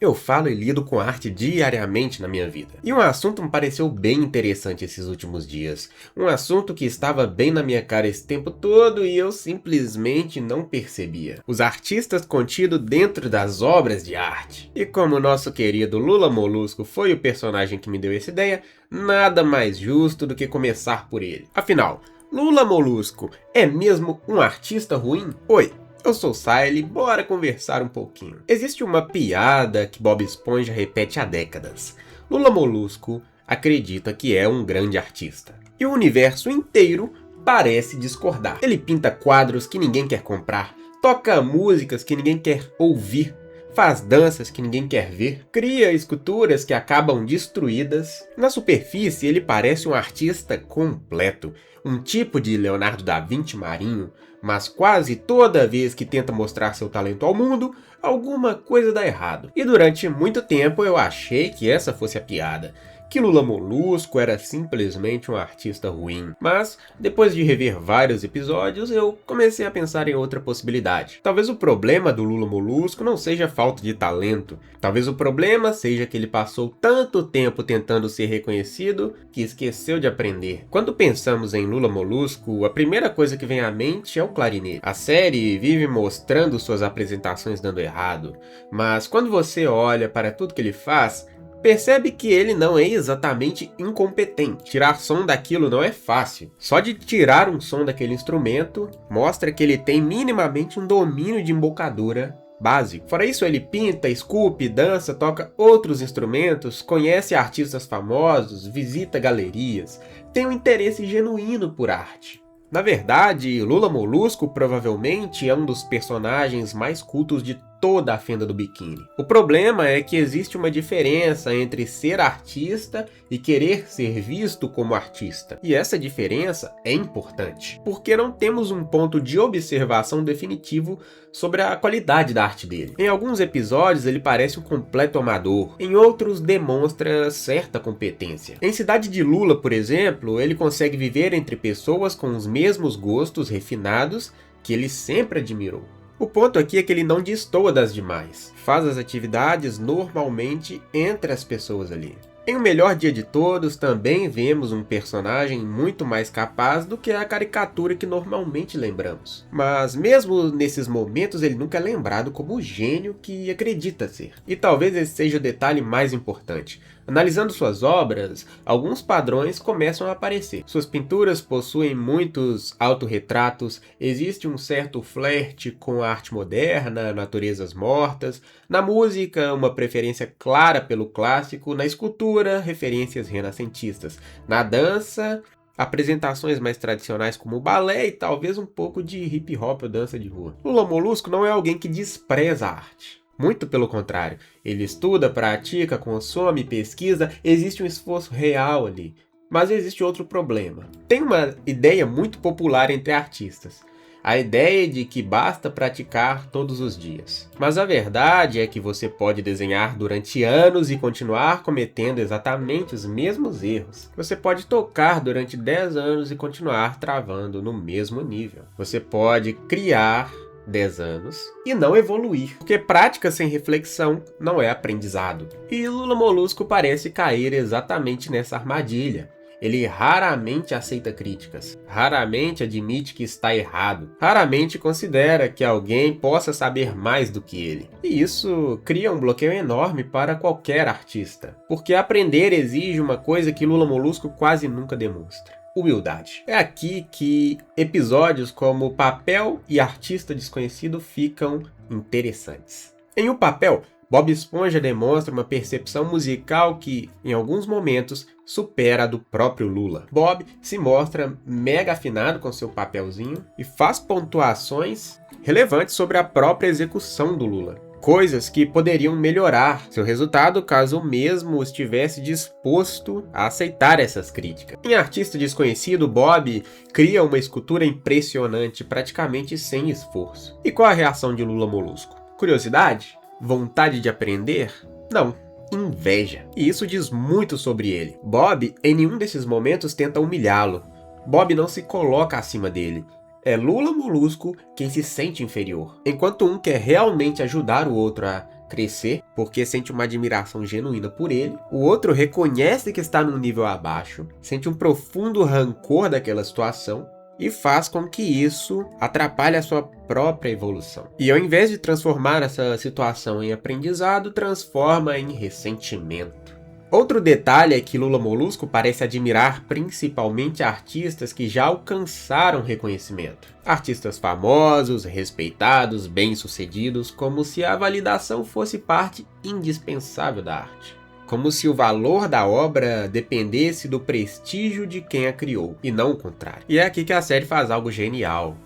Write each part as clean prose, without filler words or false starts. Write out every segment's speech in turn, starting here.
Eu falo e lido com arte diariamente na minha vida. E um assunto me pareceu bem interessante esses últimos dias. Um assunto que estava bem na minha cara esse tempo todo e eu simplesmente não percebia. Os artistas contidos dentro das obras de arte. E como o nosso querido Lula Molusco foi o personagem que me deu essa ideia, nada mais justo do que começar por ele. Afinal, Lula Molusco é mesmo um artista ruim? Oi! Eu sou o Siley, bora conversar um pouquinho. Existe uma piada que Bob Esponja repete há décadas. Lula Molusco acredita que é um grande artista. E o universo inteiro parece discordar. Ele pinta quadros que ninguém quer comprar, toca músicas que ninguém quer ouvir, faz danças que ninguém quer ver, cria esculturas que acabam destruídas. Na superfície, ele parece um artista completo, um tipo de Leonardo da Vinci marinho, mas quase toda vez que tenta mostrar seu talento ao mundo, alguma coisa dá errado. E durante muito tempo eu achei que essa fosse a piada, que Lula Molusco era simplesmente um artista ruim. Mas, depois de rever vários episódios, eu comecei a pensar em outra possibilidade. Talvez o problema do Lula Molusco não seja falta de talento. Talvez o problema seja que ele passou tanto tempo tentando ser reconhecido que esqueceu de aprender. Quando pensamos em Lula Molusco, a primeira coisa que vem à mente é o clarinete. A série vive mostrando suas apresentações dando errado, mas quando você olha para tudo que ele faz, percebe que ele não é exatamente incompetente. Tirar som daquilo não é fácil. Só de tirar um som daquele instrumento, mostra que ele tem minimamente um domínio de embocadura básico. Fora isso, ele pinta, esculpe, dança, toca outros instrumentos, conhece artistas famosos, visita galerias, tem um interesse genuíno por arte. Na verdade, Lula Molusco provavelmente é um dos personagens mais cultos de toda a fenda do biquíni. O problema é que existe uma diferença entre ser artista e querer ser visto como artista. E essa diferença é importante, porque não temos um ponto de observação definitivo sobre a qualidade da arte dele. Em alguns episódios ele parece um completo amador, em outros demonstra certa competência. Em Cidade de Lula, por exemplo, ele consegue viver entre pessoas com os mesmos gostos refinados que ele sempre admirou. O ponto aqui é que ele não destoa das demais, faz as atividades normalmente entre as pessoas ali. Em O Melhor Dia de Todos também vemos um personagem muito mais capaz do que a caricatura que normalmente lembramos. Mas mesmo nesses momentos ele nunca é lembrado como o gênio que acredita ser. E talvez esse seja o detalhe mais importante. Analisando suas obras, alguns padrões começam a aparecer. Suas pinturas possuem muitos autorretratos, existe um certo flerte com a arte moderna, naturezas mortas. Na música, uma preferência clara pelo clássico. Na escultura, referências renascentistas. Na dança, apresentações mais tradicionais como o balé e talvez um pouco de hip hop ou dança de rua. Lula Molusco não é alguém que despreza a arte. Muito pelo contrário, ele estuda, pratica, consome, pesquisa, existe um esforço real ali. Mas existe outro problema. Tem uma ideia muito popular entre artistas. A ideia de que basta praticar todos os dias. Mas a verdade é que você pode desenhar durante anos e continuar cometendo exatamente os mesmos erros. Você pode tocar durante 10 anos e continuar travando no mesmo nível. Você pode criar 10 anos e não evoluir, porque prática sem reflexão não é aprendizado. E Lula Molusco parece cair exatamente nessa armadilha. Ele raramente aceita críticas, raramente admite que está errado, raramente considera que alguém possa saber mais do que ele. E isso cria um bloqueio enorme para qualquer artista, porque aprender exige uma coisa que Lula Molusco quase nunca demonstra: humildade. É aqui que episódios como Papel e Artista Desconhecido ficam interessantes. Em O Papel, Bob Esponja demonstra uma percepção musical que, em alguns momentos, supera a do próprio Lula. Bob se mostra mega afinado com seu papelzinho e faz pontuações relevantes sobre a própria execução do Lula. Coisas que poderiam melhorar seu resultado caso o mesmo estivesse disposto a aceitar essas críticas. Em Artista Desconhecido, Bob cria uma escultura impressionante, praticamente sem esforço. E qual a reação de Lula Molusco? Curiosidade? Vontade de aprender? Não. Inveja. E isso diz muito sobre ele. Bob, em nenhum desses momentos, tenta humilhá-lo. Bob não se coloca acima dele. É Lula Molusco quem se sente inferior. Enquanto um quer realmente ajudar o outro a crescer, porque sente uma admiração genuína por ele. O outro reconhece que está num nível abaixo, sente um profundo rancor daquela situação e faz com que isso atrapalhe a sua própria evolução. E ao invés de transformar essa situação em aprendizado, transforma em ressentimento. Outro detalhe é que Lula Molusco parece admirar principalmente artistas que já alcançaram reconhecimento. Artistas famosos, respeitados, bem-sucedidos, como se a validação fosse parte indispensável da arte. Como se o valor da obra dependesse do prestígio de quem a criou, e não o contrário. E é aqui que a série faz algo genial.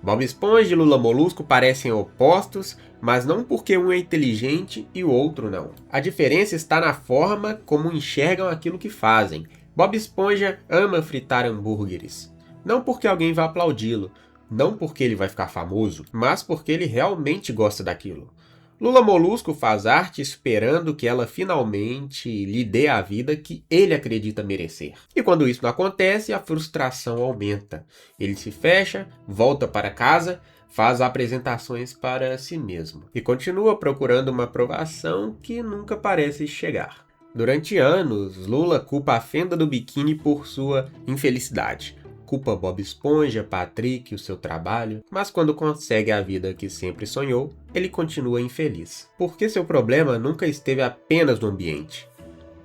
Bob Esponja e Lula Molusco parecem opostos, mas não porque um é inteligente e o outro não. A diferença está na forma como enxergam aquilo que fazem. Bob Esponja ama fritar hambúrgueres. Não porque alguém vai aplaudi-lo, não porque ele vai ficar famoso, mas porque ele realmente gosta daquilo. Lula Molusco faz arte esperando que ela finalmente lhe dê a vida que ele acredita merecer. E quando isso não acontece, a frustração aumenta. Ele se fecha, volta para casa, faz apresentações para si mesmo e continua procurando uma aprovação que nunca parece chegar. Durante anos, Lula culpa a fenda do biquíni por sua infelicidade. Culpa Bob Esponja, Patrick e o seu trabalho, mas quando consegue a vida que sempre sonhou, ele continua infeliz. Porque seu problema nunca esteve apenas no ambiente.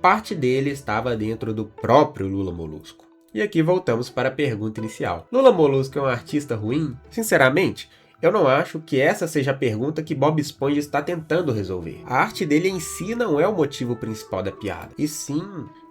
Parte dele estava dentro do próprio Lula Molusco. E aqui voltamos para a pergunta inicial. Lula Molusco é um artista ruim? Sinceramente, eu não acho que essa seja a pergunta que Bob Esponja está tentando resolver. A arte dele em si não é o motivo principal da piada, e sim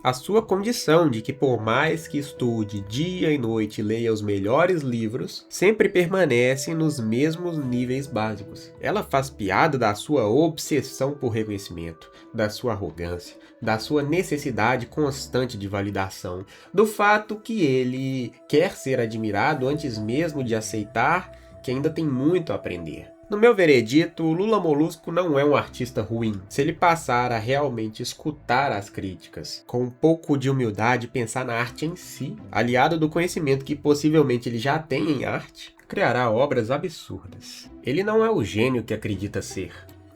a sua condição de que, por mais que estude dia e noite e leia os melhores livros, sempre permanece nos mesmos níveis básicos. Ela faz piada da sua obsessão por reconhecimento, da sua arrogância, da sua necessidade constante de validação, do fato que ele quer ser admirado antes mesmo de aceitar que ainda tem muito a aprender. No meu veredito, o Lula Molusco não é um artista ruim. Se ele passar a realmente escutar as críticas, com um pouco de humildade pensar na arte em si, aliado do conhecimento que possivelmente ele já tem em arte, criará obras absurdas. Ele não é o gênio que acredita ser.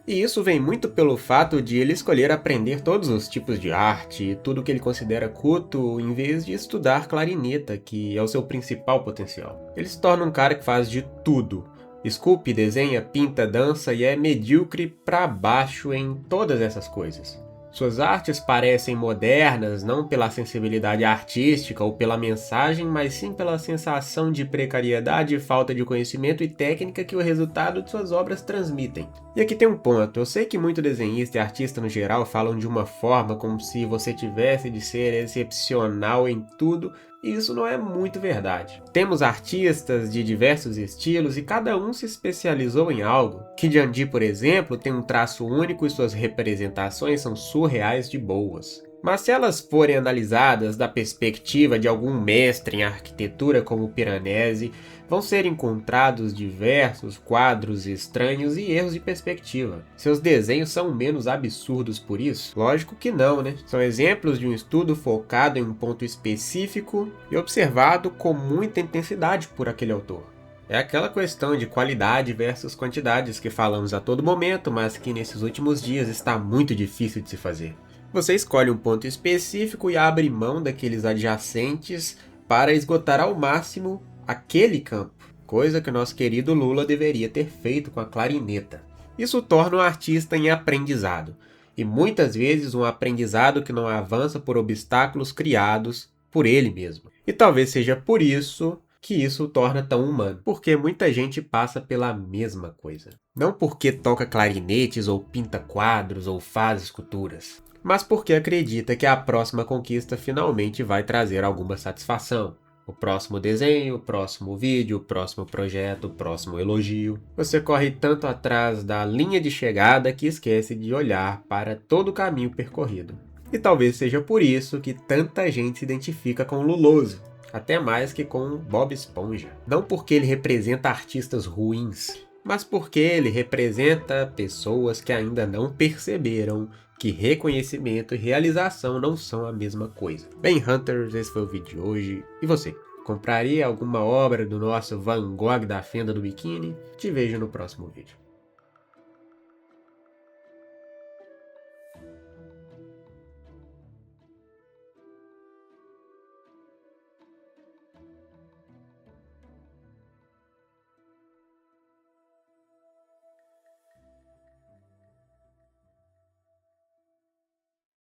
E isso vem muito pelo fato de ele escolher aprender todos os tipos de arte e tudo que ele considera culto, em vez de estudar clarineta, que é o seu principal potencial. Ele se torna um cara que faz de tudo. Esculpe, desenha, pinta, dança e é medíocre pra baixo em todas essas coisas. Suas artes parecem modernas não pela sensibilidade artística ou pela mensagem, mas sim pela sensação de precariedade, falta de conhecimento e técnica que o resultado de suas obras transmitem. E aqui tem um ponto, eu sei que muito desenhista e artista no geral falam de uma forma como se você tivesse de ser excepcional em tudo, e isso não é muito verdade. Temos artistas de diversos estilos e cada um se especializou em algo. Kim Jan-ji, por exemplo, tem um traço único e suas representações são surreais de boas. Mas se elas forem analisadas da perspectiva de algum mestre em arquitetura como Piranesi, vão ser encontrados diversos quadros estranhos e erros de perspectiva. Seus desenhos são menos absurdos por isso? Lógico que não, né? São exemplos de um estudo focado em um ponto específico e observado com muita intensidade por aquele autor. É aquela questão de qualidade versus quantidades que falamos a todo momento, mas que nesses últimos dias está muito difícil de se fazer. Você escolhe um ponto específico e abre mão daqueles adjacentes para esgotar ao máximo aquele campo, coisa que o nosso querido Lula deveria ter feito com a clarineta. Isso torna o artista em aprendizado, e muitas vezes um aprendizado que não avança por obstáculos criados por ele mesmo. E talvez seja por isso que isso o torna tão humano, porque muita gente passa pela mesma coisa. Não porque toca clarinetes ou pinta quadros ou faz esculturas, mas porque acredita que a próxima conquista finalmente vai trazer alguma satisfação. O próximo desenho, o próximo vídeo, o próximo projeto, o próximo elogio. Você corre tanto atrás da linha de chegada que esquece de olhar para todo o caminho percorrido. E talvez seja por isso que tanta gente se identifica com o Luloso, até mais que com Bob Esponja. Não porque ele representa artistas ruins, mas porque ele representa pessoas que ainda não perceberam que reconhecimento e realização não são a mesma coisa. Bem, Hunters, esse foi o vídeo de hoje. E você? Compraria alguma obra do nosso Van Gogh da fenda do biquíni? Te vejo no próximo vídeo.